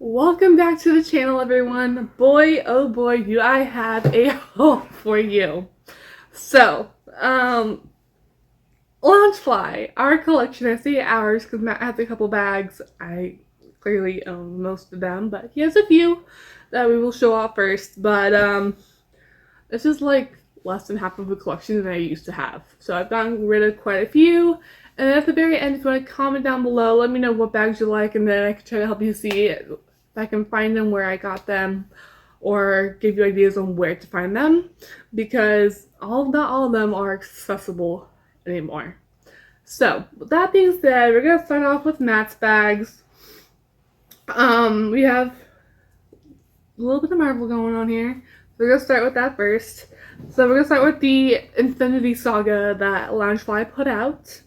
Welcome back to the channel, everyone. Boy, oh boy, do I have a haul for you. So, Loungefly, our collection. I say ours because Matt has a couple bags. I clearly own most of them, but he has a few that we will show off first. But, this is like less than half of a collection that I used to have. So I've gotten rid of quite a few. And then at the very end, if you want to comment down below, let me know what bags you like, and then I can try to help you see if I can find them, where I got them, or give you ideas on where to find them, because not all of them are accessible anymore. So with that being said, we're gonna start off with Matt's bags. We have a little bit of Marvel going on here. So we're gonna start with that first. So we're gonna start with the Infinity Saga that Loungefly put out.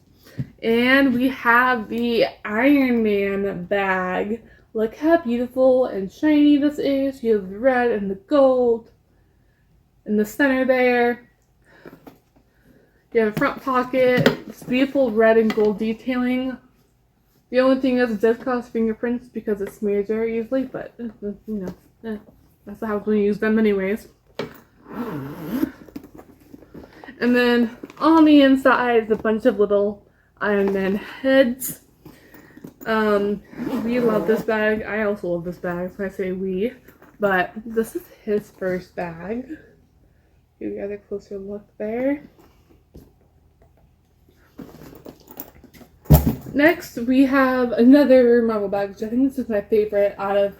And we have the Iron Man bag. Look how beautiful and shiny this is. You have the red and the gold in the center there. You have a front pocket. It's beautiful red and gold detailing. The only thing is it does cause fingerprints because it smears very easily, but you know, that's how we use them anyways. And then on the inside is a bunch of little Iron Man heads. We love this bag. I also love this bag, so I say we. But this is his first bag. Give you guys a closer look there. Next, we have another Marvel bag, which I think this is my favorite out of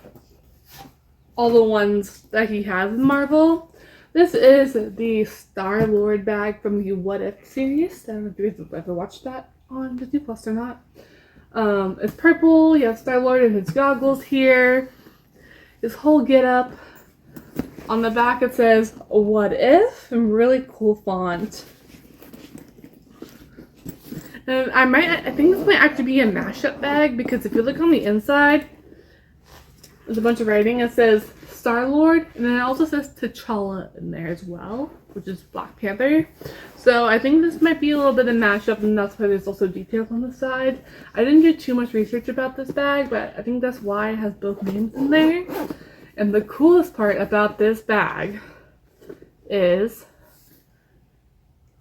all the ones that he has in Marvel. This is the Star-Lord bag from the What If series. I don't know if you guys have ever watched that on Disney Plus or not. It's purple. You have Star-Lord and his goggles here. His whole getup. On the back it says What If, and really cool font. And I think this might actually be a mashup bag, because if you look on the inside, there's a bunch of writing. It says Star-Lord, and then it also says T'Challa in there as well, which is Black Panther. So I think this might be a little bit of mashup, and that's why there's also details on the side. I didn't do too much research about this bag, but I think that's why it has both names in there. And the coolest part about this bag is,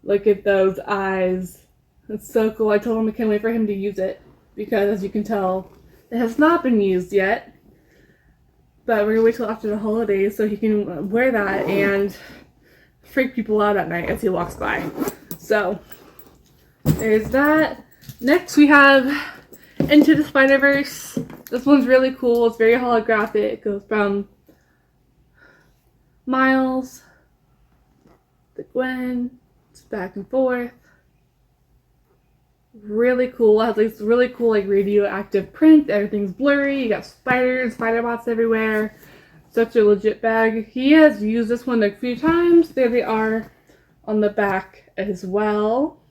look at those eyes. It's so cool. I told him I can't wait for him to use it, because as you can tell, it has not been used yet. But we're gonna wait till after the holidays so he can wear that and freak people out at night as he walks by. So there's that. Next we have Into the Spider-Verse. This one's really cool. It's very holographic. It goes from Miles to Gwen. It's back and forth. Really cool. It has like this really cool like radioactive print. Everything's blurry. You got spiders, spider bots everywhere. Such a legit bag. He has used this one a few times. There they are on the back as well.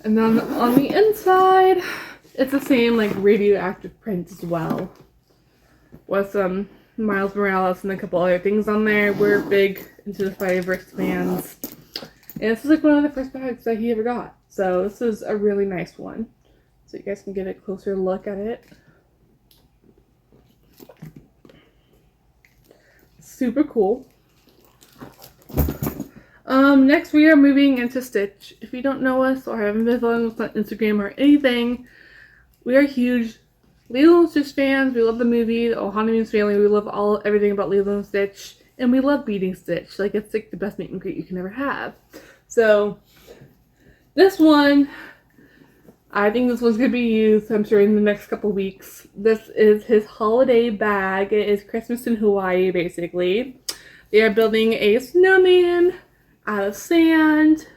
And then on the inside, it's the same like radioactive print as well, with some Miles Morales and a couple other things on there. We're big Into the Spider-Verse fans. And this is like one of the first bags that he ever got. So this is a really nice one. So you guys can get a closer look at it. Super cool. Next we are moving into Stitch. If you don't know us or haven't been following us on Instagram or anything, we are huge Lilo and Stitch fans. We love the movie, the Ohana Means Family. We love everything about Lilo and Stitch. And we love beating Stitch. Like, it's like the best meet and greet you can ever have. So this one, I think this one's going to be used, I'm sure, in the next couple weeks. This is his holiday bag. It is Christmas in Hawaii, basically. They are building a snowman out of sand.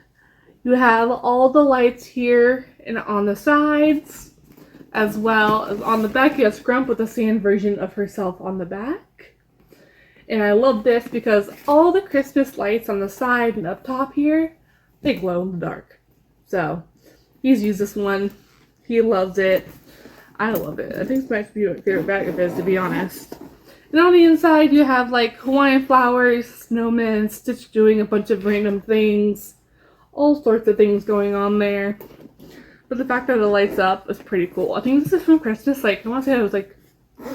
You have all the lights here and on the sides, as well as on the back. You have Scrump with a sand version of herself on the back. And I love this because all the Christmas lights on the side and up top here, they glow in the dark. So he's used this one. He loves it. I love it. I think this might be my favorite bag of his, to be honest. And on the inside, you have like Hawaiian flowers, snowmen, Stitch doing a bunch of random things, all sorts of things going on there. But the fact that it lights up is pretty cool. I think this is from Christmas. Like, I want to say it was like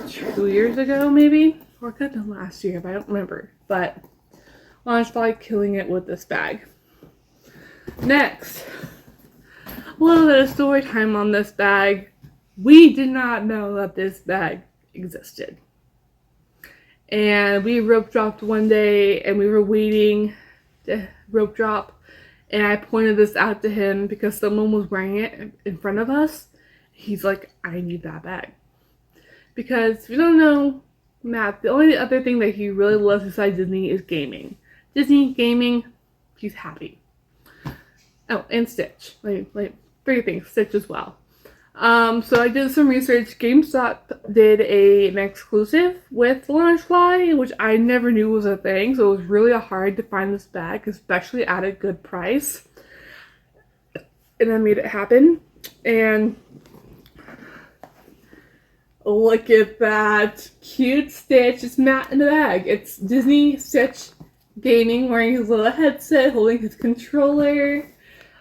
2 years ago, maybe, or it could have been last year, but I don't remember. But Loungefly killing it with this bag. Next, a little bit of story time on this bag. We did not know that this bag existed. And we rope dropped one day and we were waiting to rope drop. And I pointed this out to him because someone was wearing it in front of us. He's like, I need that bag. Because if you don't know Matt, the only other thing that he really loves besides Disney is gaming. Disney, gaming, he's happy. Oh, and Stitch. Like 3 things. Stitch as well. So I did some research. GameStop did an exclusive with Loungefly, which I never knew was a thing. So it was really hard to find this bag, especially at a good price. And I made it happen. And look at that cute Stitch. It's Matt in the bag. It's Disney Stitch gaming, wearing his little headset, holding his controller.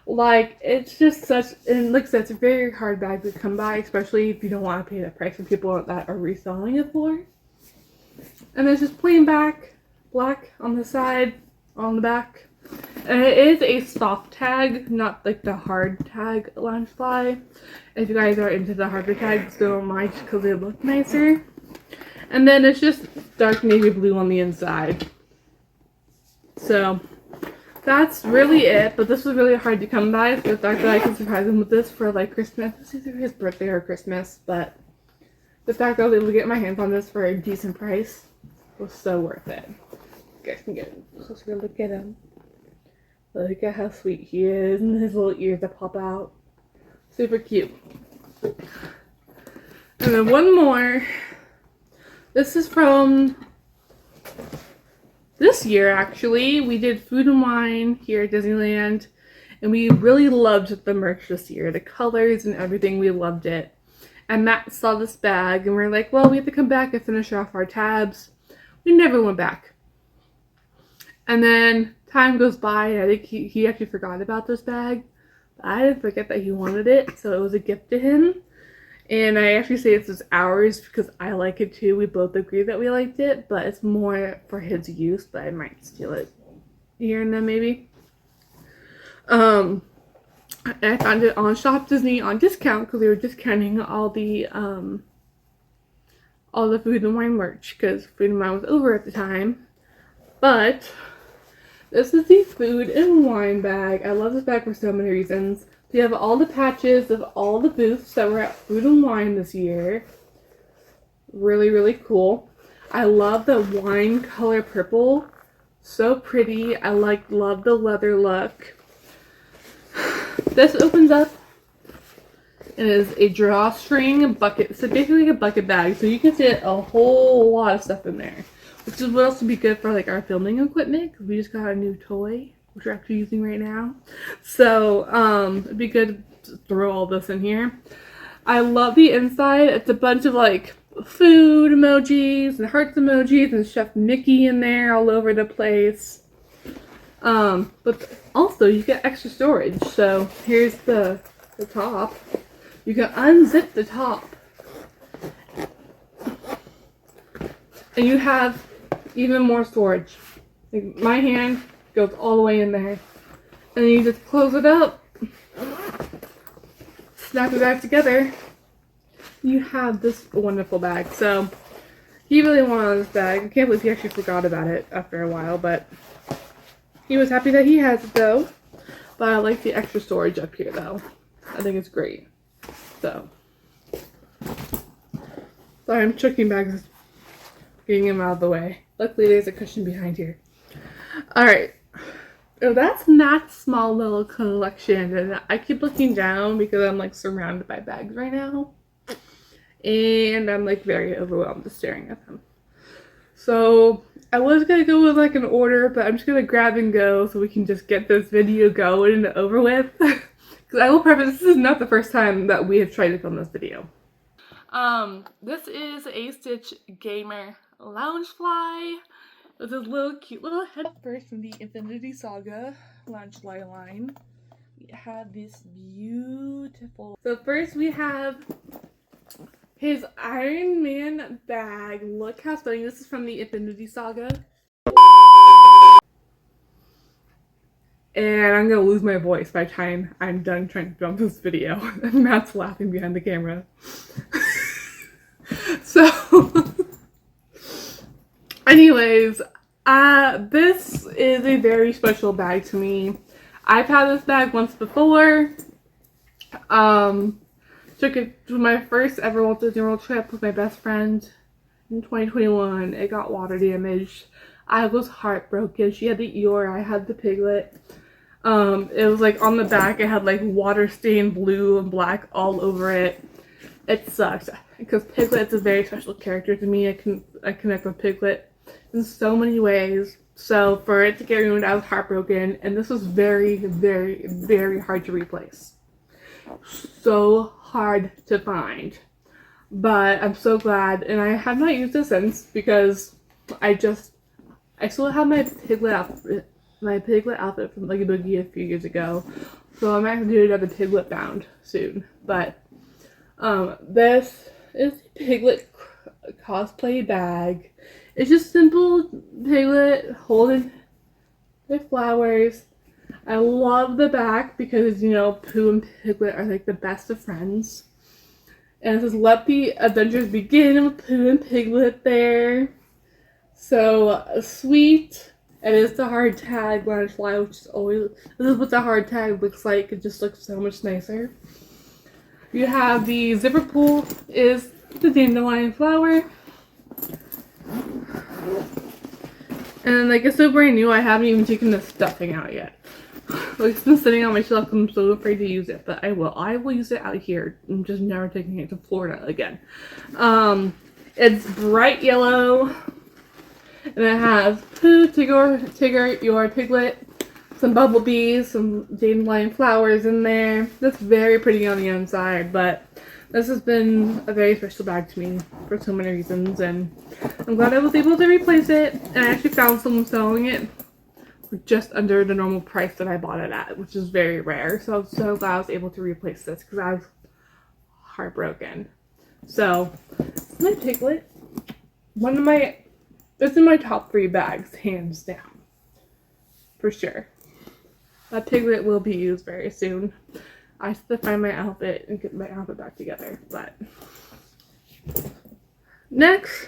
Like, it's just such, and like I said, it's a very hard bag to come by, especially if you don't want to pay the price for people that are reselling it for. And there's just plain black on the side, on the back. And it is a soft tag, not like the hard tag Loungefly. If you guys are into the harder tags, don't mind because they look nicer. And then it's just dark navy blue on the inside. So that's really it, but this was really hard to come by, so the fact that I can surprise him with this for like Christmas, it's either his birthday or Christmas, but the fact that I was able to get my hands on this for a decent price was so worth it. You guys can get him. Let's go look at him. Look at how sweet he is, and his little ears that pop out. Super cute. And then one more. This is from this year, actually. We did Food and Wine here at Disneyland, and we really loved the merch this year. The colors and everything, we loved it. And Matt saw this bag, and we're like, well, we have to come back and finish off our tabs. We never went back. And then time goes by, and I think he actually forgot about this bag. But I didn't forget that he wanted it, so it was a gift to him. And I actually say this is ours because I like it too. We both agree that we liked it, but it's more for his use, but I might steal it here and then maybe. And I found it on Shop Disney on discount because they were discounting all the Food and Wine merch because Food and Wine was over at the time. But this is the Food and Wine bag. I love this bag for so many reasons. We have all the patches of all the booths that were at Food and Wine this year. Really, really cool. I love the wine color purple. So pretty. I love the leather look. This opens up and is a drawstring bucket. So basically a bucket bag. So you can fit a whole lot of stuff in there. Which is what else would be good for like our filming equipment. Because we just got a new toy, which we're actually using right now. So it'd be good to throw all this in here. I love the inside. It's a bunch of like food emojis and hearts emojis and Chef Mickey in there all over the place. But also you get extra storage. So here's the top. You can unzip the top. And you have even more storage. Like my hand goes all the way in there. And then you just close it up. Snap it back together. You have this wonderful bag. So he really wanted this bag. I can't believe he actually forgot about it after a while, but he was happy that he has it though. But I like the extra storage up here though. I think it's great. So sorry, I'm chucking bags, getting him out of the way. Luckily there's a cushion behind here. Alright. So that's Matt's small little collection, and I keep looking down because I'm like surrounded by bags right now. And I'm like very overwhelmed just staring at them. So I was gonna go with like an order, but I'm just gonna grab and go so we can just get this video going and over with. Because I will preface, this is not the first time that we have tried to film this video. This is a Stitch Gamer Loungefly with this little cute little head. First from the Infinity Saga Loungefly line, we have this beautiful. So first we have His Iron Man bag. Look how stunning. This is from the Infinity Saga. And I'm gonna lose my voice by the time I'm done trying to film this video. And Matt's laughing behind the camera. So, anyways, this is a very special bag to me. I've had this bag once before. Took it to my first ever Walt Disney World trip with my best friend in 2021. It got water damaged. I was heartbroken. She had the Eeyore, I had the Piglet. It was like on the back, it had like water stained blue and black all over it. It sucked because Piglet's a very special character to me. I connect with Piglet in so many ways. So for it to get ruined, I was heartbroken, and this was very, very, very hard to replace. So hard to find. But I'm so glad, and I have not used it since because I still have my Piglet outfit from like a Boogie a few years ago. So I'm actually doing another Piglet bound soon. But this is a Piglet cosplay bag. It's just simple Piglet holding their flowers. I love the back because, you know, Pooh and Piglet are like the best of friends. And it says, "Let the adventures begin," with Pooh and Piglet there. So sweet. It is the hard tag Loungefly, which is always, this is what the hard tag looks like. It just looks so much nicer. You have the zipper pull is the dandelion flower. And like it's so brand new, I haven't even taken the stuffing out yet. Like it's been sitting on my shelf and I'm so afraid to use it, but I will use it out here. I'm just never taking it to Florida again. It's bright yellow. And it has Pooh, Tigger, your Piglet, some bumblebees, some dandelion flowers in there. That's very pretty on the inside, but this has been a very special bag to me for so many reasons, and I'm glad I was able to replace it. And I actually found someone selling it for just under the normal price that I bought it at, which is very rare. So I'm so glad I was able to replace this because I was heartbroken. So, my Piglet, it's in my top 3 bags, hands down. For sure. That Piglet will be used very soon. I have to find my outfit and get my outfit back together, but. Next,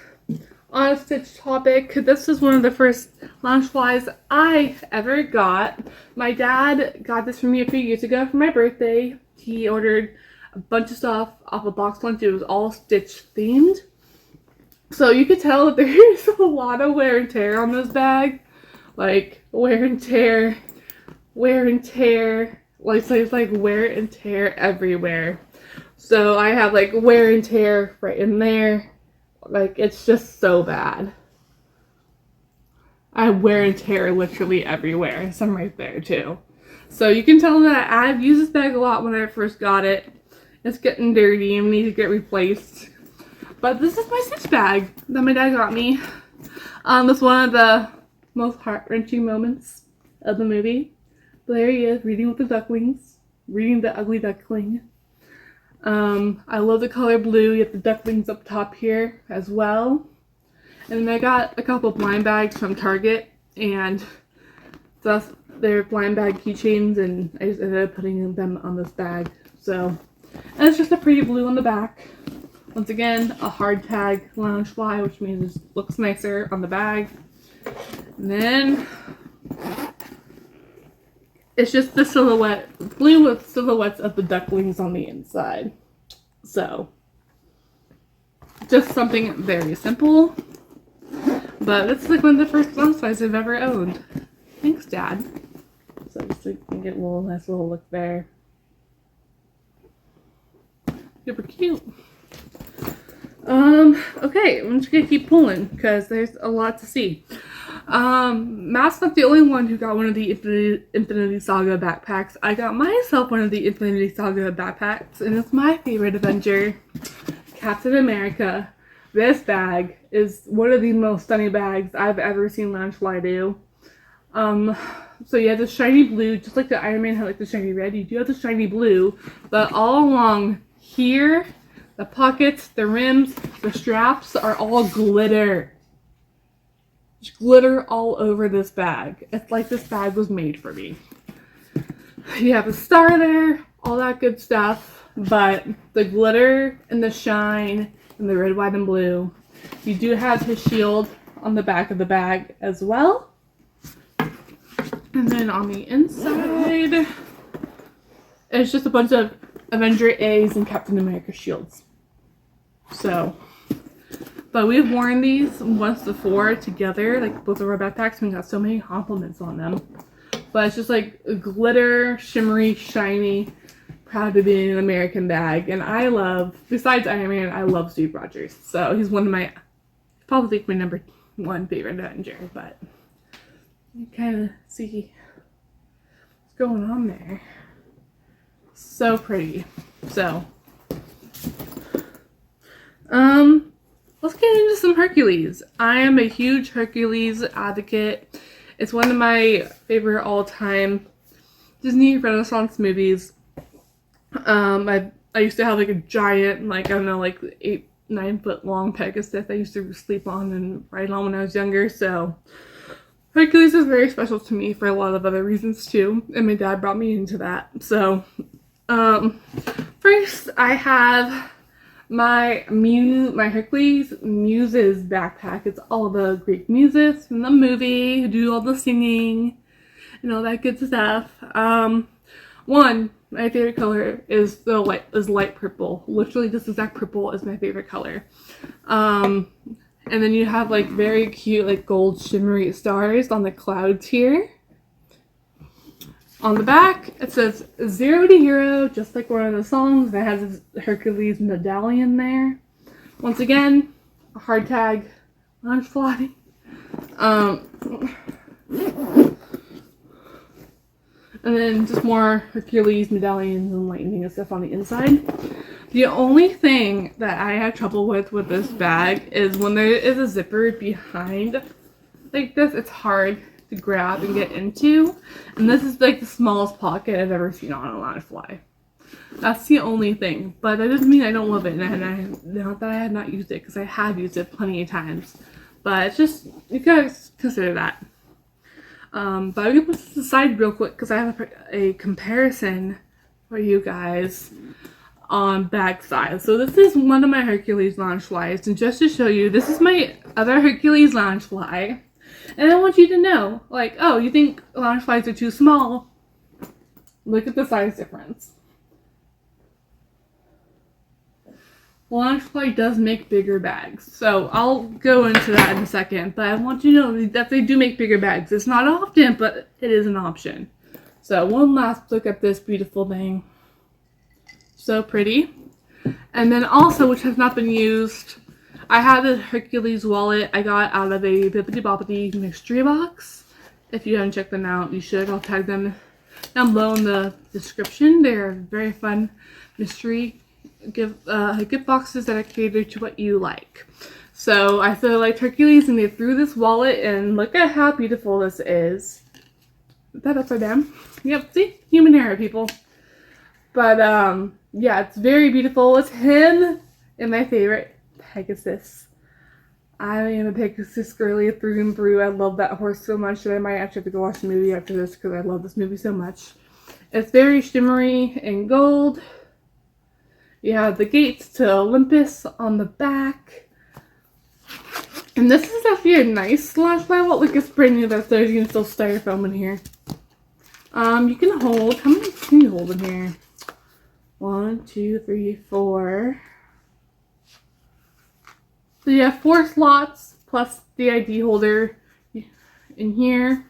on a Stitch topic, this is one of the first Loungeflies I ever got. My dad got this for me a few years ago for my birthday. He ordered a bunch of stuff off a box lunch. It was all Stitch themed. So you could tell that there's a lot of wear and tear on this bag. Like, wear and tear. Like, so it's like wear and tear everywhere. So I have like wear and tear right in there. Like, it's just so bad. I have wear and tear literally everywhere. Some right there too. So you can tell that I've used this bag a lot when I first got it. It's getting dirty and needs to get replaced. But this is my Stitch bag that my dad got me. It's one of the most heart-wrenching moments of the movie. There he is, reading with the ducklings. Reading the ugly duckling. I love the color blue. You have the ducklings up top here as well. And then I got a couple blind bags from Target. And that's their blind bag keychains. And I just ended up putting them on this bag. So, and it's just a pretty blue on the back. Once again, a hard tag Loungefly, which means it looks nicer on the bag. And then it's just the silhouette, blue with silhouettes of the ducklings on the inside. So, just something very simple. But it's like one of the first Loungeflies I've ever owned. Thanks, Dad. So just so you can get a nice little look there. Super cute. Okay, I'm just gonna keep pulling because there's a lot to see. Matt's not the only one who got one of the Infinity Saga backpacks. I got myself one of the Infinity Saga backpacks, and it's my favorite Avenger, Captain America. This bag is one of the most stunning bags I've ever seen Loungefly do. So you have the shiny blue, just like the Iron Man had like the shiny red. You do have the shiny blue, but all along here, The pockets, the rims, the straps are all glitter. There's glitter all over this bag. It's like this bag was made for me. You have a star there, all that good stuff, but the glitter and the shine and the red, white, and blue. You do have his shield on the back of the bag as well. And then on the inside, it's just a bunch of Avenger A's and Captain America shields. So, but we've worn these once before together, like both of our backpacks, and we got so many compliments on them. But it's just like a glitter, shimmery, shiny, proud to be an American bag. And I love, besides Iron Man, I love Steve Rogers. So he's one of my, probably my number one favorite Avenger. But you kind of see what's going on there. So pretty. So, let's get into some Hercules. I am a huge Hercules advocate. It's one of my favorite all-time Disney Renaissance movies. I used to have like a giant, like, I don't know, like 8-9 foot long Pegasus I used to sleep on and ride on when I was younger. So Hercules is very special to me for a lot of other reasons too. And my dad brought me into that. So, first I have my Hercules Muses backpack. It's all the Greek muses from the movie who do all the singing and all that good stuff. My favorite color is light purple. Literally this exact purple is my favorite color. And then you have like very cute like gold shimmery stars on the clouds here. On the back, it says 0 to hero, just like one of the songs. That has a Hercules medallion there. Once again, a hard tag, Loungefly. And then just more Hercules medallions and lightning and stuff on the inside. The only thing that I have trouble with this bag is when there is a zipper behind like this, it's hard to grab and get into. And this is like the smallest pocket I've ever seen on a Loungefly. That's the only thing. But that doesn't mean I don't love it. And not that I have not used it, because I have used it plenty of times. But it's just, you guys consider that. But I'm going to put this aside real quick because I have a comparison for you guys on bag size. So this is one of my Hercules Loungeflies. And just to show you, this is my other Hercules Loungefly. And I want you to know, like, oh, you think Loungeflies are too small? Look at the size difference. Loungefly does make bigger bags. So I'll go into that in a second. But I want you to know that they do make bigger bags. It's not often, but it is an option. So one last look at this beautiful thing. So pretty. And then also, which has not been used, I have this Hercules wallet I got out of a Bippity Boppity mystery box. If you haven't checked them out, you should. I'll tag them down below in the description. They're very fun mystery gift boxes that are catered to what you like. So I still liked Hercules, and they threw this wallet in. Look at how beautiful this is. Is that upside down? Yep, see? Human error, people. But, yeah, it's very beautiful. It's him and my favorite, Pegasus. I am a Pegasus girly through and through. I love that horse so much that I might actually have to go watch the movie after this because I love this movie so much. It's very shimmery and gold. You have the gates to Olympus on the back. And this is actually a nice Loungefly wallet. Like, it's brand new. That's there. You can still styrofoam in here. You can hold, how many can you hold in here? 1, 2, 3, 4. So you have 4 slots plus the ID holder in here.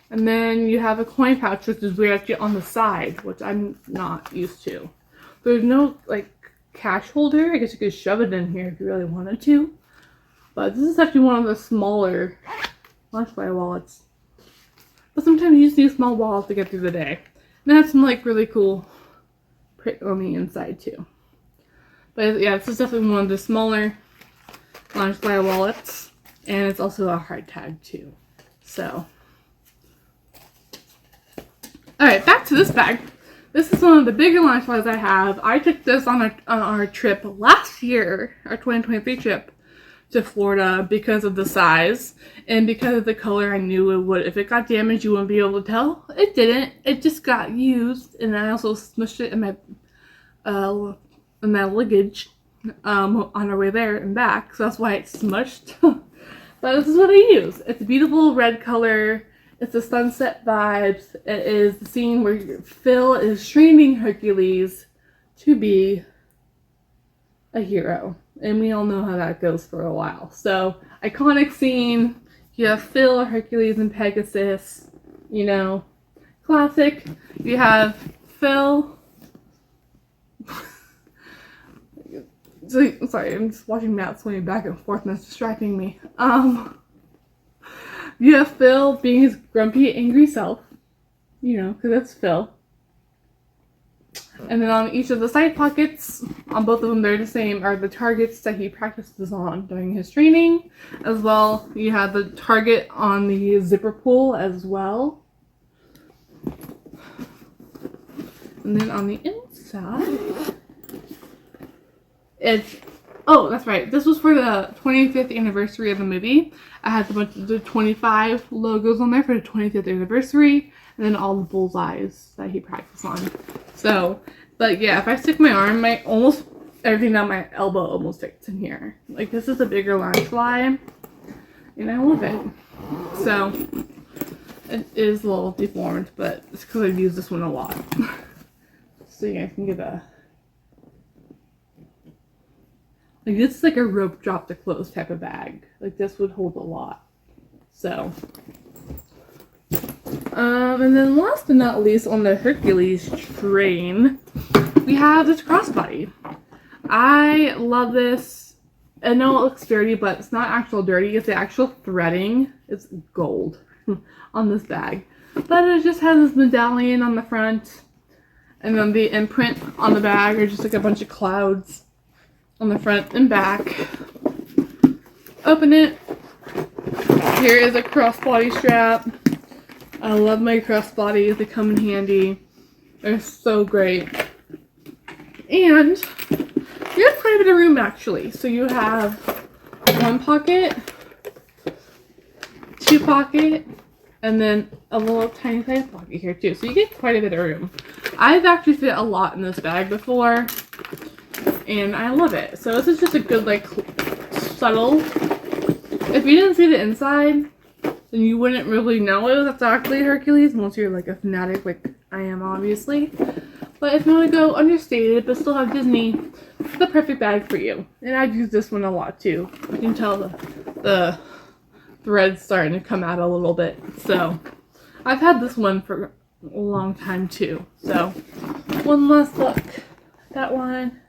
And then you have a coin pouch, which is weird, actually on the side, which I'm not used to. There's no, like, cash holder. I guess you could shove it in here if you really wanted to. But this is actually one of the smaller Loungefly wallets. But sometimes you just need a small wallet to get through the day. And it has some, like, really cool print on the inside, too. But, yeah, this is definitely one of the smaller Loungefly wallets. And it's also a hard tag, too. So. Alright, back to this bag. This is one of the bigger Loungeflies I have. I took this on our trip last year, our 2023 trip to Florida, because of the size and because of the color. I knew it would. If it got damaged, you wouldn't be able to tell. It didn't. It just got used, and I also smushed it in my luggage on our way there and back. So that's why it's smushed. But this is what I use. It's a beautiful red color. It's the sunset vibes. It is the scene where Phil is training Hercules to be a hero. And we all know how that goes for a while. So, iconic scene. You have Phil, Hercules, and Pegasus. You know, classic. You have Phil. Sorry, I'm just watching Matt swimming back and forth and that's distracting me. You have Phil being his grumpy, angry self, you know, because that's Phil. And then on each of the side pockets, on both of them, they're the same, are the targets that he practices on during his training. As well, you have the target on the zipper pull as well. And then on the inside, it's, oh, that's right. This was for the 25th anniversary of the movie. I had a bunch of the 25 logos on there for the 25th anniversary, and then all the bullseyes that he practiced on. So, but yeah, if I stick my arm, almost everything down my elbow almost fits in here. Like, this is a bigger Loungefly, and I love it. So, it is a little deformed, but it's because I've used this one a lot. So you guys can get a... Like, this is like a rope drop to close type of bag. Like, this would hold a lot. So. And then last but not least, on the Hercules train, we have this crossbody. I love this. I know it looks dirty, but it's not actual dirty. It's the actual threading. It's gold on this bag. But it just has this medallion on the front. And then the imprint on the bag are just like a bunch of clouds on the front and back. Open it. Here is a crossbody strap. I love my crossbodies. They come in handy. They're so great. And you have quite a bit of room actually. So you have one pocket, two pocket, and then a little tiny size pocket here too. So you get quite a bit of room. I've actually fit a lot in this bag before. And I love it. So this is just a good, like, subtle. If you didn't see the inside, then you wouldn't really know it was exactly Hercules, unless you're like a fanatic, like I am, obviously. But if you want to go understated, but still have Disney, it's the perfect bag for you. And I've used this one a lot too. You can tell the thread's starting to come out a little bit. So I've had this one for a long time too. So one last look at that one.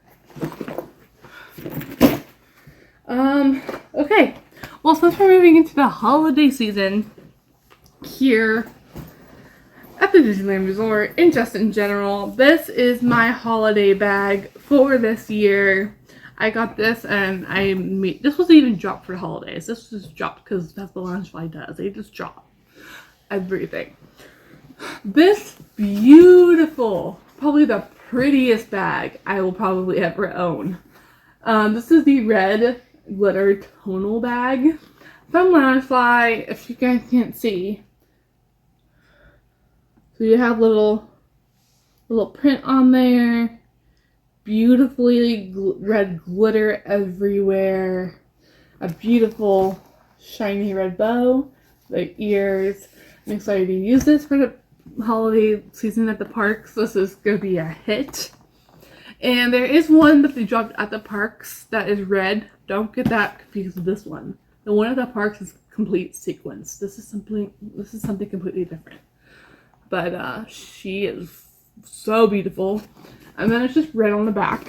Okay. Well, since we're moving into the holiday season here at the Disneyland Resort and just in general, this is my holiday bag for this year. I got this and this wasn't even dropped for the holidays. This was just dropped because that's what Loungefly does. They just drop everything. This beautiful, probably the prettiest bag I will probably ever own. This is the red glitter tonal bag from Loungefly, if you guys can't see. So you have little print on there. Beautifully red glitter everywhere. A beautiful shiny red bow. The ears. I'm excited to use this for the holiday season at the parks. This is going to be a hit. And there is one that they dropped at the parks that is red. Don't get that confused with this one. The one at the parks is complete sequins. This is something completely different. But she is so beautiful. And then it's just red on the back.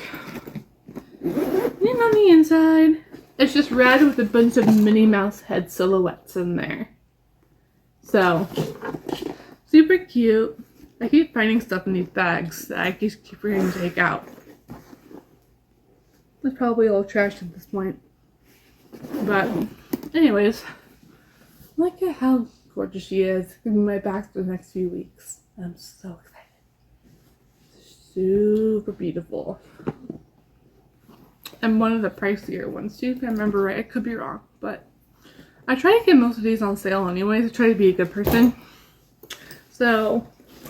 And on the inside, it's just red with a bunch of Minnie Mouse head silhouettes in there. So, super cute. I keep finding stuff in these bags that I just keep forgetting to take out. It's probably all trash at this point. But, anyways, look at how gorgeous she is. It's going to be my bag for the next few weeks. I'm so excited. super beautiful. And one of the pricier ones too, if I remember right. I could be wrong, but I try to get most of these on sale anyways. I try to be a good person. So,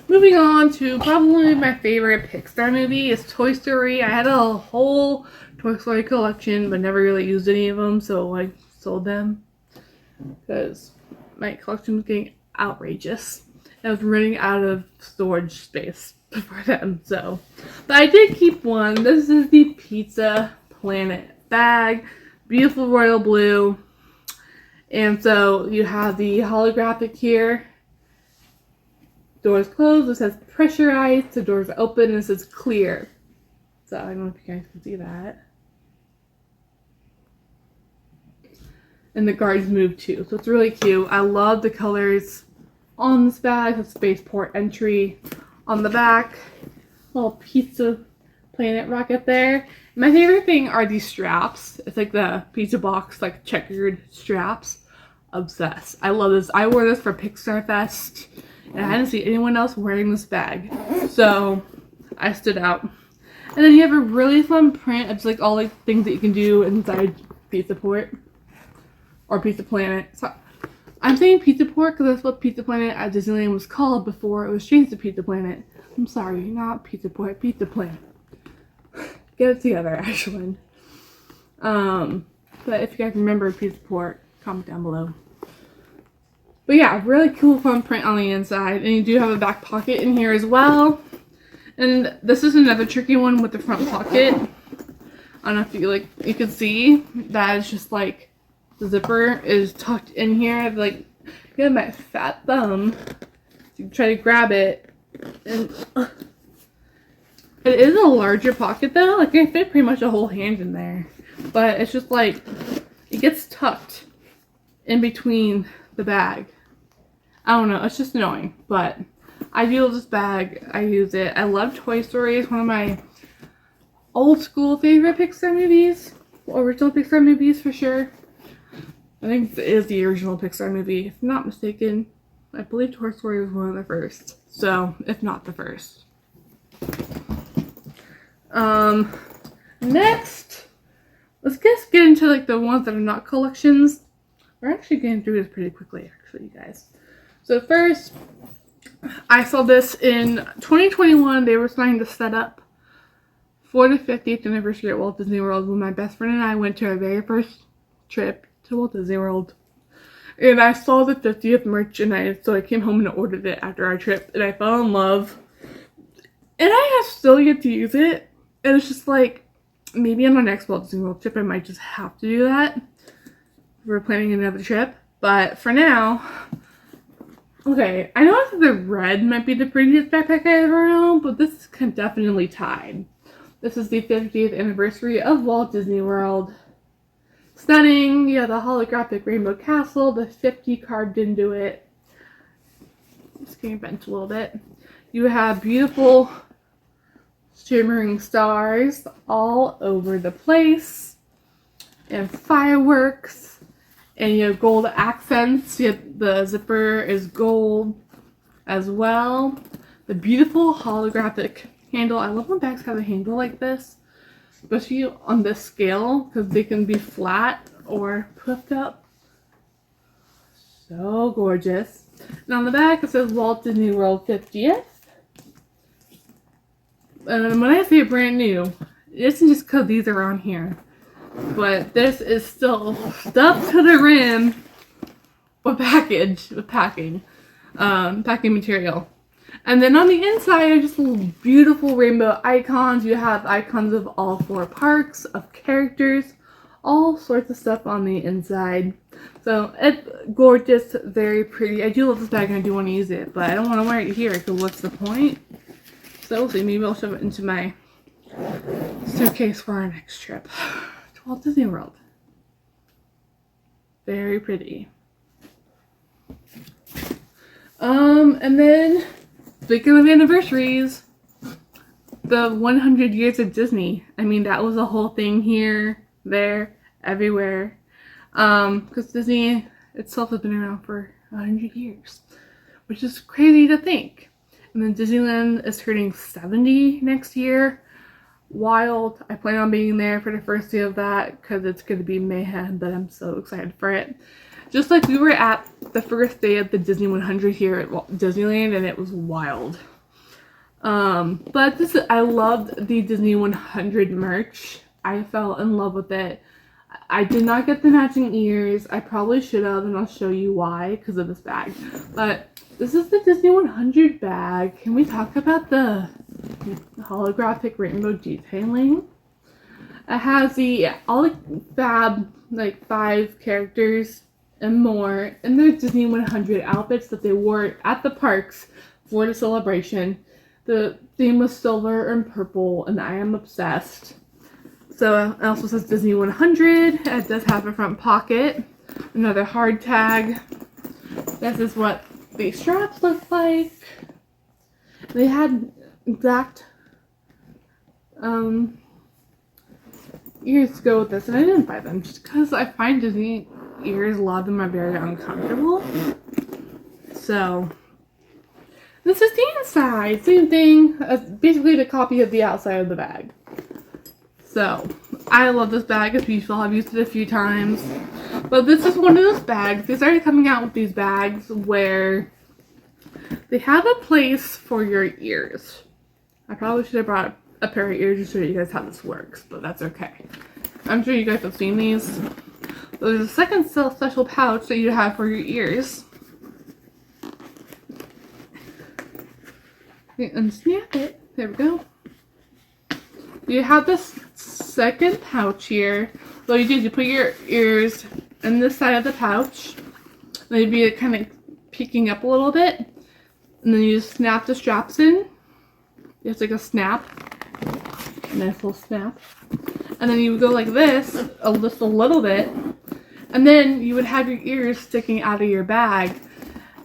moving on to probably my favorite Pixar movie is Toy Story. I had a whole Toy Story collection, but never really used any of them, so I sold them because my collection was getting outrageous. I was running out of storage space for them, so. But I did keep one. This is the Pizza Planet bag. Beautiful royal blue. And so you have the holographic here. Doors closed. It says pressurized. The doors open and it says clear. So I don't know if you guys can see that. And the guards move too. So it's really cute. I love the colors on this bag. The spaceport entry on the back. Little Pizza Planet rocket there. My favorite thing are these straps. It's like the pizza box, like checkered straps. Obsessed. I love this. I wore this for Pixar Fest. And I didn't see anyone else wearing this bag. So I stood out. And then you have a really fun print of just like all the things that you can do inside Pizza Port. Or Pizza Planet. So I'm saying Pizza Port because that's what Pizza Planet at Disneyland was called before it was changed to Pizza Planet. I'm sorry, not Pizza Port, Pizza Planet. Get it together, Ashlyn. But if you guys remember Pizza Port, comment down below. But yeah, really cool fun print on the inside. And you do have a back pocket in here as well. And this is another tricky one with the front pocket. I don't know if you can see that it's just like the zipper is tucked in here. Like, you have my fat thumb. You try to grab it. And it is a larger pocket though. Like, I fit pretty much a whole hand in there. But it's just like, it gets tucked in between the bag. I don't know. It's just annoying. But I do love this bag. I use it. I love Toy Story. It's one of my old school favorite Pixar movies. Original Pixar movies for sure. I think it is the original Pixar movie. If I'm not mistaken, I believe Toy Story was one of the first. So, if not the first. Next, let's just get into like the ones that are not collections. We're actually getting through this pretty quickly, actually, you guys. So first, I saw this in 2021. They were starting to set up for the 50th anniversary at Walt Disney World when my best friend and I went to our very first trip to Walt Disney World. And I saw the 50th merch and so I came home and ordered it after our trip and I fell in love. And I have still yet to use it. And it's just like, maybe on my next Walt Disney World trip I might just have to do that. We're planning another trip. But for now, okay, I know that the red might be the prettiest backpack I ever owned, but this can definitely tied. This is the 50th anniversary of Walt Disney World. Stunning. You have the holographic rainbow castle, the 50 carved into it. It's getting bent a little bit. You have beautiful shimmering stars all over the place. And fireworks. And you have gold accents. You have the zipper is gold as well. The beautiful holographic handle. I love when bags have a handle like this. Especially on this scale, because they can be flat or puffed up. So gorgeous. And on the back it says Walt Disney World 50th. And when I say brand new, it isn't just because these are on here. But this is still stuffed to the rim with packing material. And then on the inside are just little beautiful rainbow icons. You have icons of all 4 parks, of characters, all sorts of stuff on the inside. So it's gorgeous, very pretty. I do love this bag and I do want to use it, but I don't want to wear it here because what's the point? So we'll see. Maybe I'll shove it into my suitcase for our next trip to Walt Disney World. Very pretty. And then speaking of anniversaries, the 100 years of Disney. I mean, that was a whole thing here, there, everywhere. Because Disney itself has been around for 100 years, which is crazy to think. And then Disneyland is turning 70 next year. Wild. I plan on being there for the first day of that because it's going to be mayhem, but I'm so excited for it. Just like we were at the first day of the Disney 100 here at Disneyland, and it was wild. But I loved the Disney 100 merch. I fell in love with it. I did not get the matching ears. I probably should have, and I'll show you why because of this bag. But this is the Disney 100 bag. Can we talk about the holographic rainbow detailing? It has all the fab, like 5 characters and more in their Disney 100 outfits that they wore at the parks for the celebration. The theme was silver and purple, and I am obsessed. So it also says Disney 100. It does have a front pocket, another hard tag. This is what the straps look like. They had exact ears to go with this, and I didn't buy them just because I find Disney ears, a lot of them are very uncomfortable. So this is the inside, same thing, basically the copy of the outside of the bag. So I love this bag, it's beautiful. I've used it a few times, but this is one of those bags. They started coming out with these bags where they have a place for your ears. I probably should have brought a pair of ears just to show you guys how this works, but that's okay. I'm sure you guys have seen these. There's a second special pouch that you have for your ears. And snap it. There we go. You have this second pouch here. What you do is you put your ears in this side of the pouch. Maybe kind of peeking up a little bit. And then you just snap the straps in. It's like a snap. A nice little snap. And then you would go like this, just a little bit. And then you would have your ears sticking out of your bag.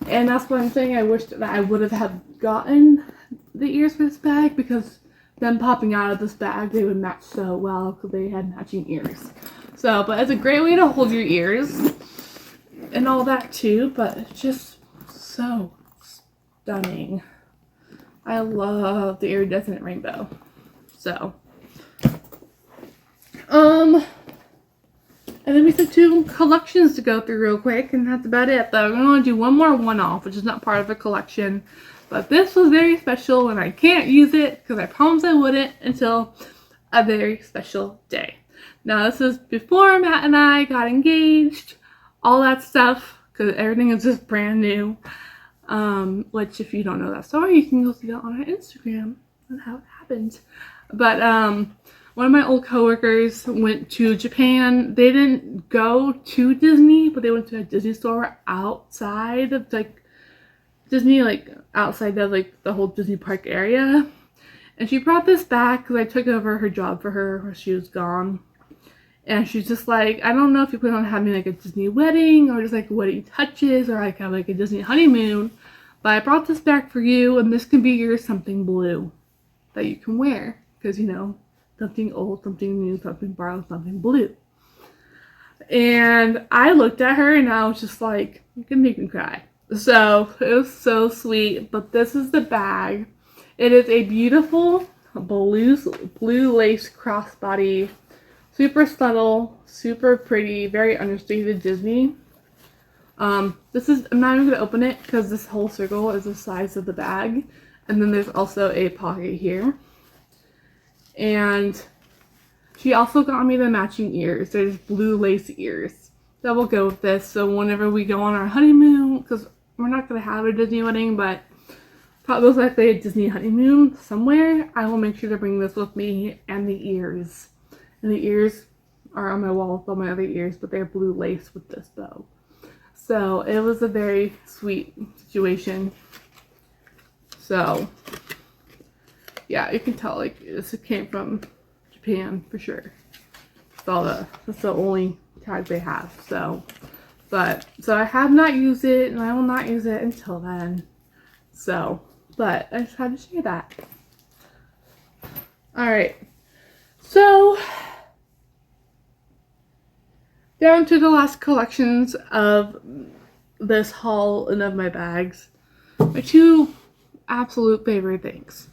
And that's what I'm saying. I wish that I would have gotten the ears for this bag, because them popping out of this bag, they would match so well because they had matching ears. So, but it's a great way to hold your ears and all that too, but it's just so stunning. I love the iridescent rainbow. So, and then we have 2 collections to go through real quick, and that's about it. But I'm going to do one more one-off, which is not part of the collection. But this was very special, and I can't use it because I promised I wouldn't until a very special day. Now, this is before Matt and I got engaged, all that stuff, because everything is just brand new. Which, if you don't know that story, you can go see that on our Instagram and how it happened. But one of my old coworkers went to Japan. They didn't go to Disney, but they went to a Disney store outside of Disney, outside of the whole Disney park area. And she brought this back because I took over her job for her while she was gone. And she's just like, I don't know if you plan on having a Disney wedding or just wedding touches or have a Disney honeymoon, but I brought this back for you, and this can be your something blue that you can wear, because something old, something new, something borrowed, something blue. And I looked at her and I was just like, you can make me cry. So it was so sweet. But this is the bag. It is a beautiful blue lace crossbody, super subtle, super pretty, very understated Disney. I'm not even going to open it because this whole circle is the size of the bag. And then there's also a pocket here. And she also got me the matching ears. There's blue lace ears that will go with this. So whenever we go on our honeymoon, because we're not going to have a Disney wedding, but probably most likely a Disney honeymoon somewhere, I will make sure to bring this with me, and the ears. And the ears are on my wall with all my other ears, but they're blue lace with this bow. So it was a very sweet situation. So yeah, you can tell this came from Japan for sure. That's the only tag they have. So I have not used it, and I will not use it until then. So, but I just had to share that. Alright. So down to the last collections of this haul and of my bags. My 2 absolute favorite things.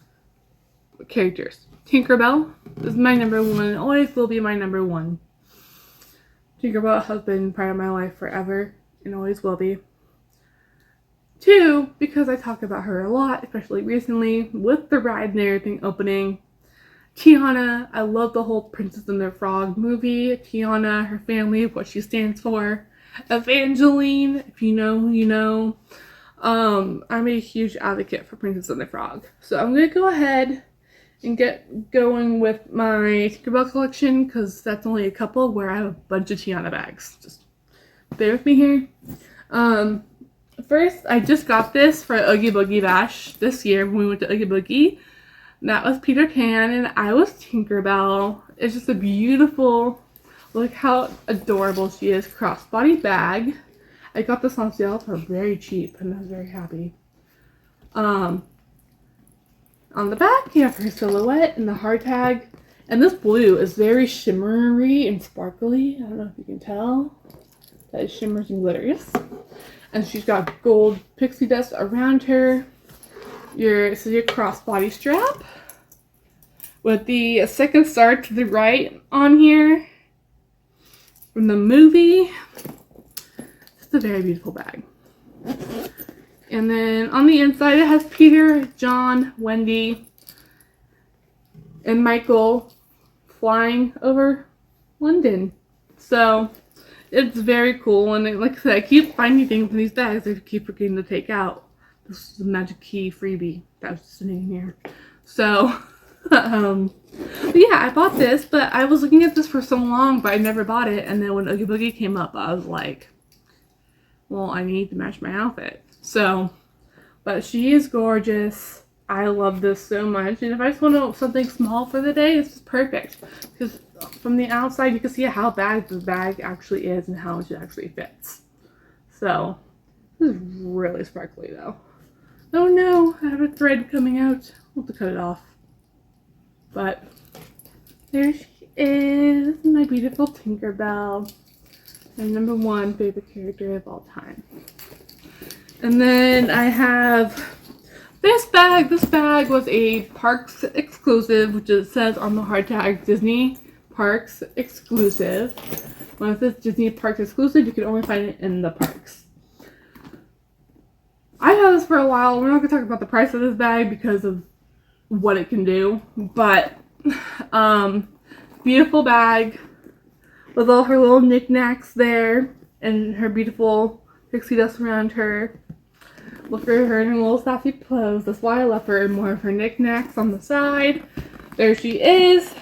Characters. Tinkerbell is my number one, always will be my number one. Tinkerbell has been part of my life forever and always will be. 2, because I talk about her a lot, especially recently with the ride and everything opening. Tiana, I love the whole Princess and the Frog movie. Tiana, her family, what she stands for. Evangeline, if you know, you know. I'm a huge advocate for Princess and the Frog. So I'm going to go ahead and get going with my Tinkerbell collection, because that's only a couple where I have a bunch of Tiana bags. Just bear with me here. First, I just got this for Oogie Boogie Bash this year when we went to Oogie Boogie. That was Peter Pan, and I was Tinkerbell. It's just a beautiful, look how adorable she is, crossbody bag. I got this on sale for very cheap, and I was very happy. On the back, you have her silhouette and the hard tag. And this blue is very shimmery and sparkly. I don't know if you can tell. That is shimmers and glitters. And she's got gold pixie dust around her. This is your crossbody strap. With the second star to the right on here. From the movie. It's a very beautiful bag. And then on the inside it has Peter, John, Wendy, and Michael flying over London. So it's very cool, and like I said, I keep finding things in these bags I keep forgetting to take out. This is a magic key freebie that was just sitting here. So, yeah, I bought this, but I was looking at this for so long, but I never bought it. And then when Oogie Boogie came up, I was like, well, I need to match my outfit. So, but she is gorgeous. I love this so much. And if I just want something small for the day, this is perfect. Because from the outside, you can see how big the bag actually is and how much it actually fits. So, this is really sparkly though. Oh no, I have a thread coming out. I'll have to cut it off. But, there she is, my beautiful Tinkerbell. My number one favorite character of all time. And then I have this bag. This bag was a Parks exclusive, which it says on the hard tag, Disney Parks exclusive. When it says Disney Parks exclusive, you can only find it in the parks. I've had this for a while. We're not going to talk about the price of this bag because of what it can do. But, beautiful bag with all her little knickknacks there and her beautiful pixie dust around her. Look at her in her little sassy pose. That's why I left her more of her knickknacks on the side. There she is,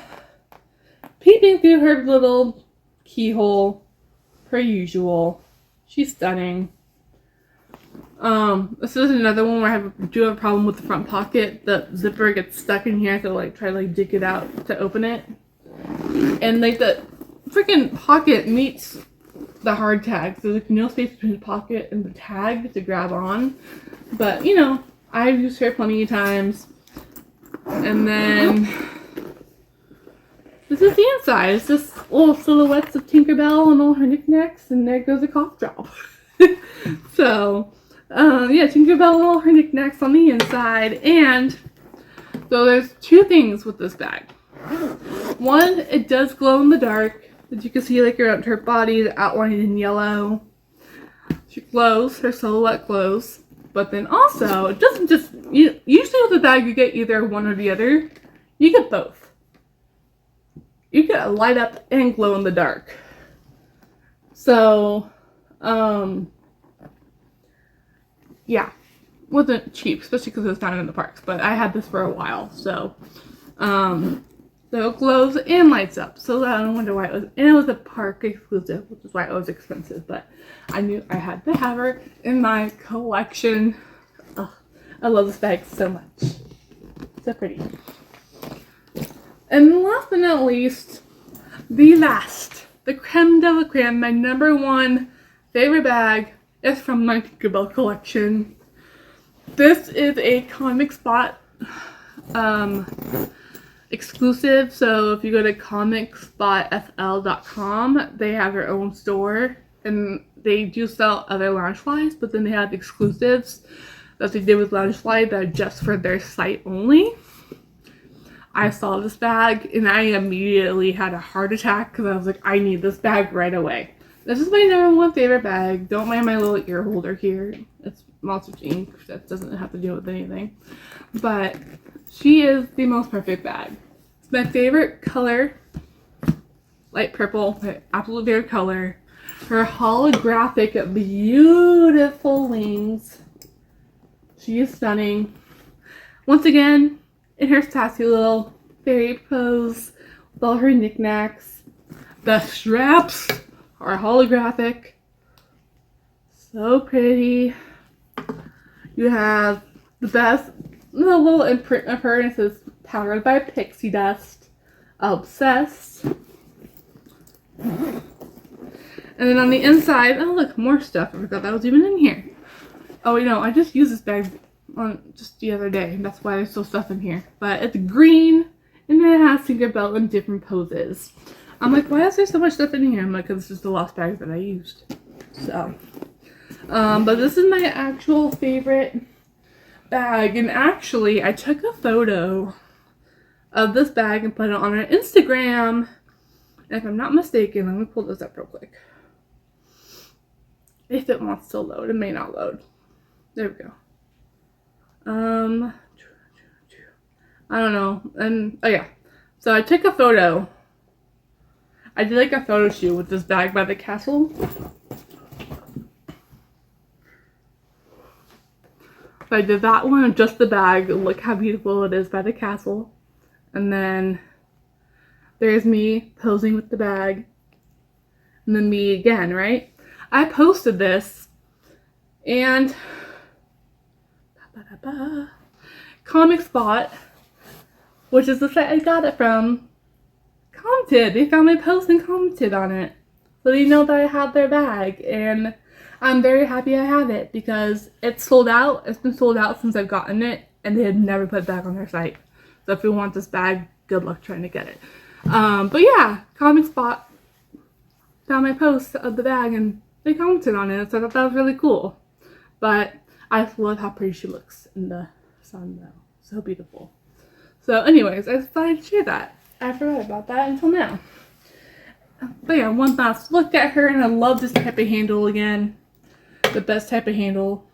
peeping through her little keyhole, per usual. She's stunning. This is another one where I do have a problem with the front pocket. The zipper gets stuck in here. I have to try to dig it out to open it. And the freaking pocket meets the hard tag. So there's no space between the pocket and the tag to grab on. But, you know, I've used her plenty of times. And then this is the inside. It's just little silhouettes of Tinkerbell and all her knickknacks. And there goes a cough drop. So, yeah, Tinkerbell and all her knickknacks on the inside. And so there's two things with this bag. One, it does glow in the dark. As you can see, around her body, outlined in yellow. She glows, her silhouette glows. But then also, it doesn't just, usually with a bag you get either one or the other. You get both. You get a light up and glow in the dark. So, yeah. Wasn't cheap, especially because it was found in the parks. But I had this for a while, so, so it glows and lights up. So I don't wonder why it was. And it was a park exclusive, which is why it was expensive. But I knew I had to have her in my collection. Ugh, I love this bag so much. So pretty. And last but not least, the creme de la creme, my number one favorite bag is from my Tinkerbell collection. This is a Comic Spot exclusive, so if you go to comicspotfl.com, they have their own store, and they do sell other Loungeflies, but then they have exclusives. that they did with Loungefly that are just for their site only. I saw this bag and I immediately had a heart attack because I was like, I need this bag right away. This is my number one favorite bag. Don't mind my little ear holder here. It's Monster Inc. That doesn't have to do with anything. But she is the most perfect bag. It's my favorite color. Light purple. My absolute favorite color. Her holographic, beautiful wings. She is stunning. Once again, in her sassy little fairy pose with all her knickknacks. The straps are holographic. So pretty. You have the best little imprint of her, and it says powered by pixie dust. Obsessed. And then on the inside, oh look, more stuff. I forgot that was even in here. Oh wait, no, I just used this bag on just the other day. That's why there's still stuff in here. But it's green, and then it has Tinkerbell in different poses. I'm like, why is there so much stuff in here? I'm like, because this is the last bag that I used. So, but this is my actual favorite bag. And actually, I took a photo of this bag and put it on our Instagram. And if I'm not mistaken, let me pull this up real quick. If it wants to load, it may not load. There we go. I don't know. And oh yeah. So I took a photo. I did like a photo shoot with this bag by the castle. So I did that one, just the bag. Look how beautiful it is by the castle. And then there's me posing with the bag. And then me again, right? I posted this and Comic Spot, which is the site I got it from, commented. They found my post and commented on it. So they know that I have their bag, and I'm very happy I have it because it's sold out. It's been sold out since I've gotten it, and they had never put it back on their site. So if you want this bag, good luck trying to get it. But yeah, Comic Spot found my post of the bag and they commented on it, so I thought that was really cool. But I just love how pretty she looks in the sun though. So beautiful. So anyways, I decided to share that. I forgot about that until now. But yeah, one last look at her, and I love this type of handle again. The best type of handle.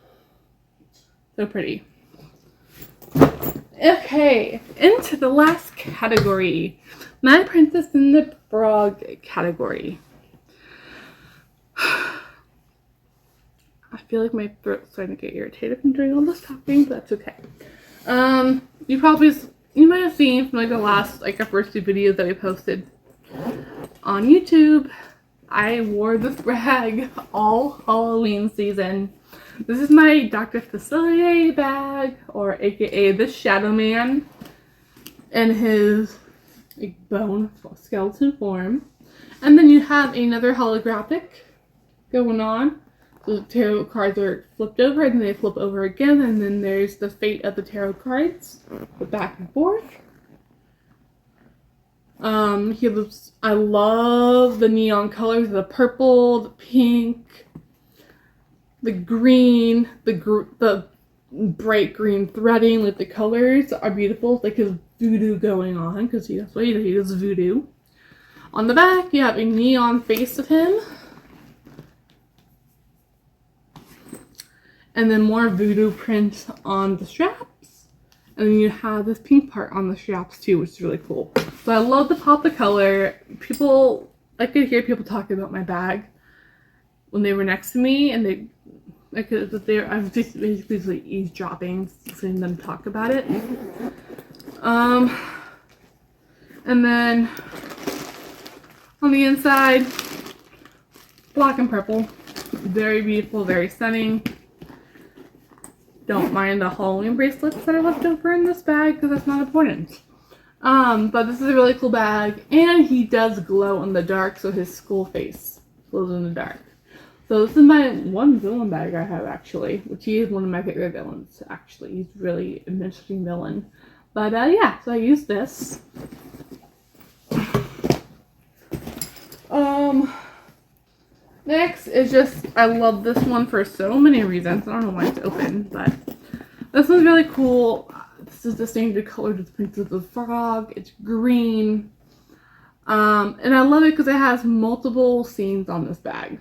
So pretty. Okay, into the last category. My Princess and the Frog category. I feel like my throat's starting to get irritated from doing all this talking, but that's okay. You might have seen from like the last, like our first two videos that we posted on YouTube, I wore this bag all Halloween season. This is my Dr. Facilier bag, or aka the Shadow Man, in his like bone skeleton form. And then you have another holographic going on. So the tarot cards are flipped over, and then they flip over again, and then there's the fate of the tarot cards, the back and forth. I love the neon colors, the purple, the pink, the green, the bright green threading. Like the colors are beautiful. It's like his voodoo going on, because that's what he does. He does voodoo. On the back, you have a neon face of him. And then more voodoo print on the straps. And then you have this pink part on the straps too, which is really cool. So I love the pop of color. I could hear people talking about my bag when they were next to me, and I was just basically eavesdropping, listening to them talk about it. And then on the inside, black and purple. Very beautiful, very stunning. Don't mind the Halloween bracelets that are left over in this bag because that's not important. But this is a really cool bag, and he does glow in the dark, so his skull face glows in the dark. So this is my one villain bag I have, actually, which he is one of my favorite villains, actually. He's really an interesting villain. But yeah, so I use this. Next is just, I love this one for so many reasons. I don't know why it's open, but This one's really cool. This is the standard color to the Princess of the Frog. It's green. And I love it because it has multiple scenes on this bag.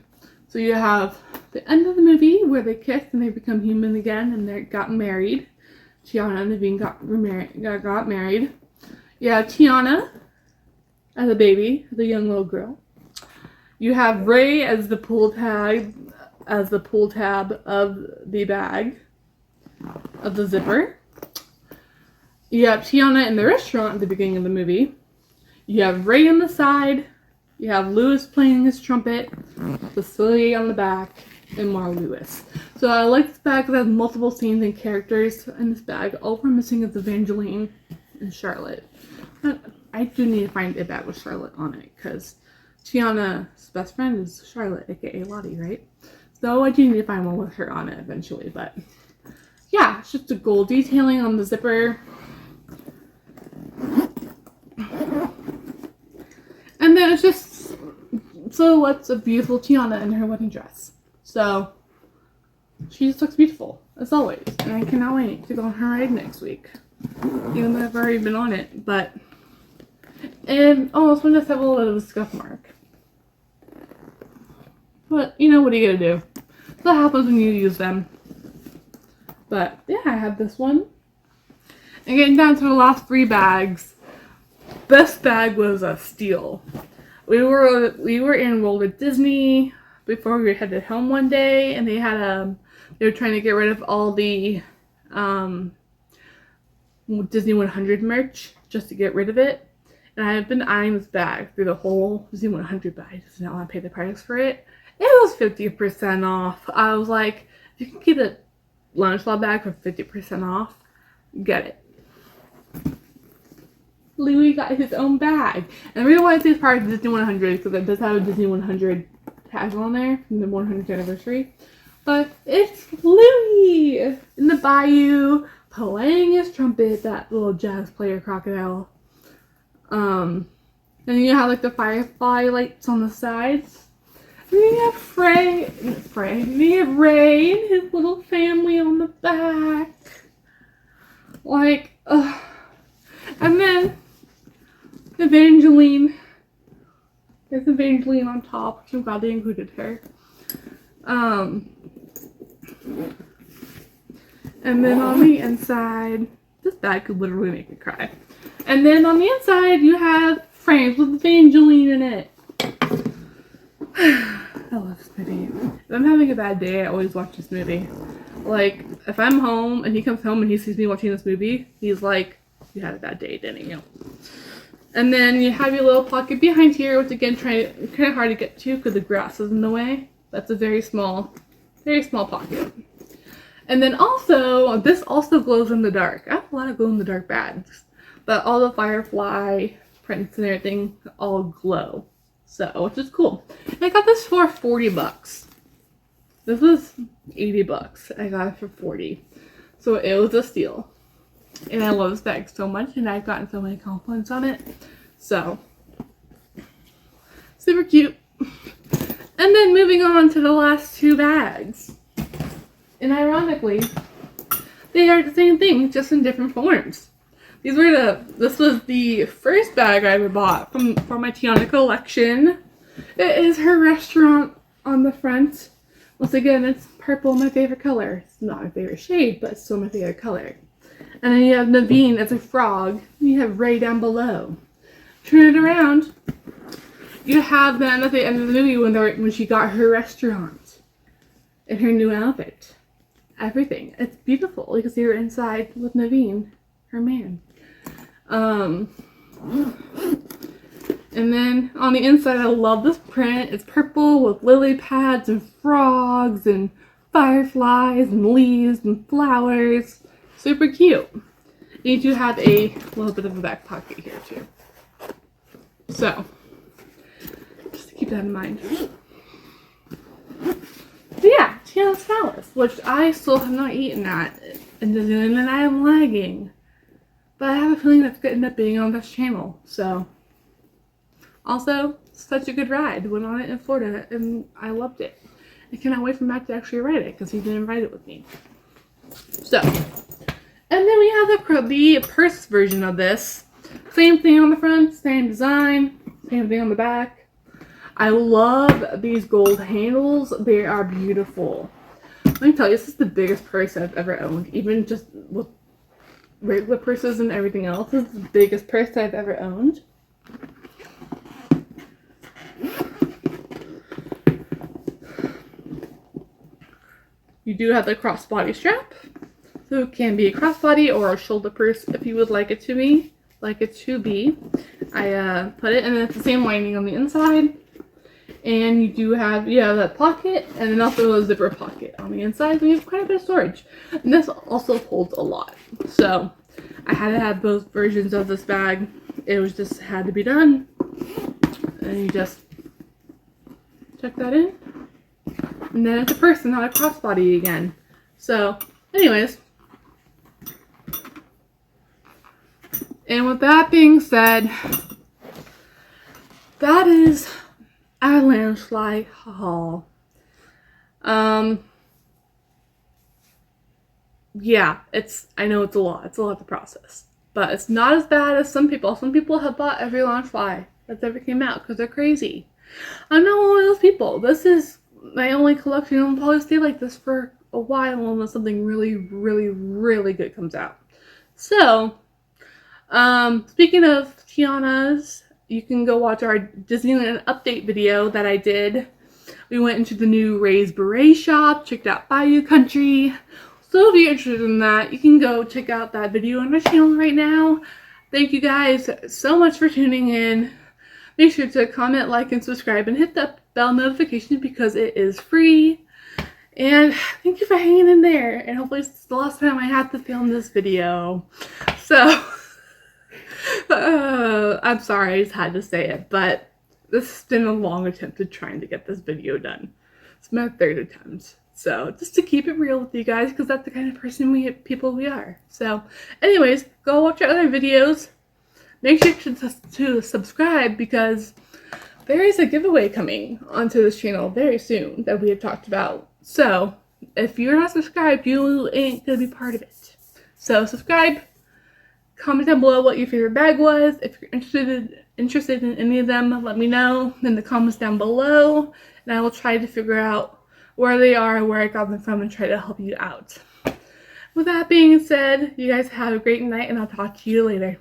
So you have the end of the movie where they kiss and they become human again and they got married. Tiana and Naveen got married. You have Tiana as a baby, the young little girl. You have Ray as the pull tab of the bag, of the zipper. You have Tiana in the restaurant at the beginning of the movie. You have Ray on the side. You have Lewis playing his trumpet. Cecilia on the back. And more Lewis. So I like this bag because it has multiple scenes and characters in this bag. All we're missing is Evangeline and Charlotte. I do need to find a bag with Charlotte on it because Tiana's best friend is Charlotte, aka Lottie, right? So I do need to find one with her on it eventually. But yeah, it's just a gold detailing on the zipper. And then it's just silhouettes of beautiful Tiana in her wedding dress. So she just looks beautiful, as always. And I cannot wait to go on her ride next week. Even though I've already been on it. But, and oh, this one does have a little bit of a scuff mark. But, you know, what are you gonna do? That happens when you use them. But, yeah, I have this one. And getting down to the last 3 bags. This bag was a steal. We were enrolled at Disney before we headed home one day, and they were trying to get rid of all the Disney 100 merch just to get rid of it. And I have been eyeing this bag through the whole Disney 100, but I just didn't want to pay the price for it. It was 50% off. I was like, if you can get a Loungefly bag for 50% off, get it. Louis got his own bag. And the reason why I say it's part of the Disney 100 because it does have a Disney 100 tag on there from the 100th anniversary. But it's Louis in the bayou playing his trumpet, that little jazz player crocodile. And you have like the firefly lights on the sides. And then you have you have Ray and his little family on the back. Like, and then Evangeline. There's Evangeline on top. I'm glad they included her. And then on the inside, this bag could literally make me cry. And then on the inside, you have frames with Evangeline in it. I love this movie. If I'm having a bad day, I always watch this movie. Like, if I'm home and he comes home and he sees me watching this movie, he's like, you had a bad day, didn't you? And then you have your little pocket behind here, which again, kind of hard to get to because the grass is in the way. That's a very small pocket. And then also, this also glows in the dark. I have a lot of glow in the dark bags, but all the firefly prints and everything all glow. So, which is cool. And I got this for $40. This was $80. I got it for $40. So it was a steal. And I love this bag so much, and I've gotten so many compliments on it. So, super cute. And then moving on to the last 2 bags. And ironically, they are the same thing, just in different forms. This was the first bag I ever bought for my Tiana collection. It is her restaurant on the front. Once again, it's purple, my favorite color. It's not my favorite shade, but it's still my favorite color. And then you have Naveen as a frog. And you have Ray down below. Turn it around. You have them at the end of the movie when she got her restaurant. In her new outfit. Everything. It's beautiful. You can see her inside with Naveen, her man. And then on the inside, I love this print. It's purple with lily pads and frogs and fireflies and leaves and flowers. Super cute. You do have a little bit of a back pocket here too. So, just to keep that in mind. But yeah, Tiana's Palace, which I still have not eaten at in Disneyland, and I am lagging. But I have a feeling that's going to end up being on this channel. So, also, such a good ride. Went on it in Florida, and I loved it. I cannot wait for Matt to actually ride it, because he didn't ride it with me. So, And then we have the purse version of this. Same thing on the front, same design, same thing on the back. I love these gold handles. They are beautiful. Let me tell you, this is the biggest purse I've ever owned. Even just with regular purses and everything else, this is the biggest purse I've ever owned. You do have the crossbody strap. So it can be a crossbody or a shoulder purse if you would like it to be. I put it, and then it's the same lining on the inside. And you do have, that pocket, and then also a zipper pocket on the inside. So you have quite a bit of storage. And this also holds a lot. So I had to have both versions of this bag. It was just had to be done. And you just check that in. And then it's a purse and not a crossbody again. So, anyways. And with that being said, that is our Loungefly haul. Yeah, I know it's a lot. It's a lot to process. But it's not as bad as some people. Some people have bought every Loungefly that's ever came out because they're crazy. I'm not one of those people. This is my only collection. I'll probably stay like this for a while unless something really, really, really good comes out. So, speaking of Tiana's, you can go watch our Disneyland update video that I did. We went into the new Ray's Beret shop, checked out Bayou Country. So if you're interested in that, you can go check out that video on my channel right now. Thank you guys so much for tuning in. Make sure to comment, like, and subscribe, and hit that bell notification because it is free. And thank you for hanging in there. And hopefully it's the last time I have to film this video. So, I'm sorry, I just had to say it. But this has been a long attempt at trying to get this video done. It's my third attempt. So, just to keep it real with you guys, because that's the kind of people we are. So, anyways, go watch our other videos. Make sure to subscribe because there is a giveaway coming onto this channel very soon that we have talked about. So, if you're not subscribed, you ain't gonna be part of it. So, subscribe. Comment down below what your favorite bag was. If you're interested in any of them, let me know in the comments down below. And I will try to figure out where they are, where I got them from, and try to help you out. With that being said, you guys have a great night, and I'll talk to you later.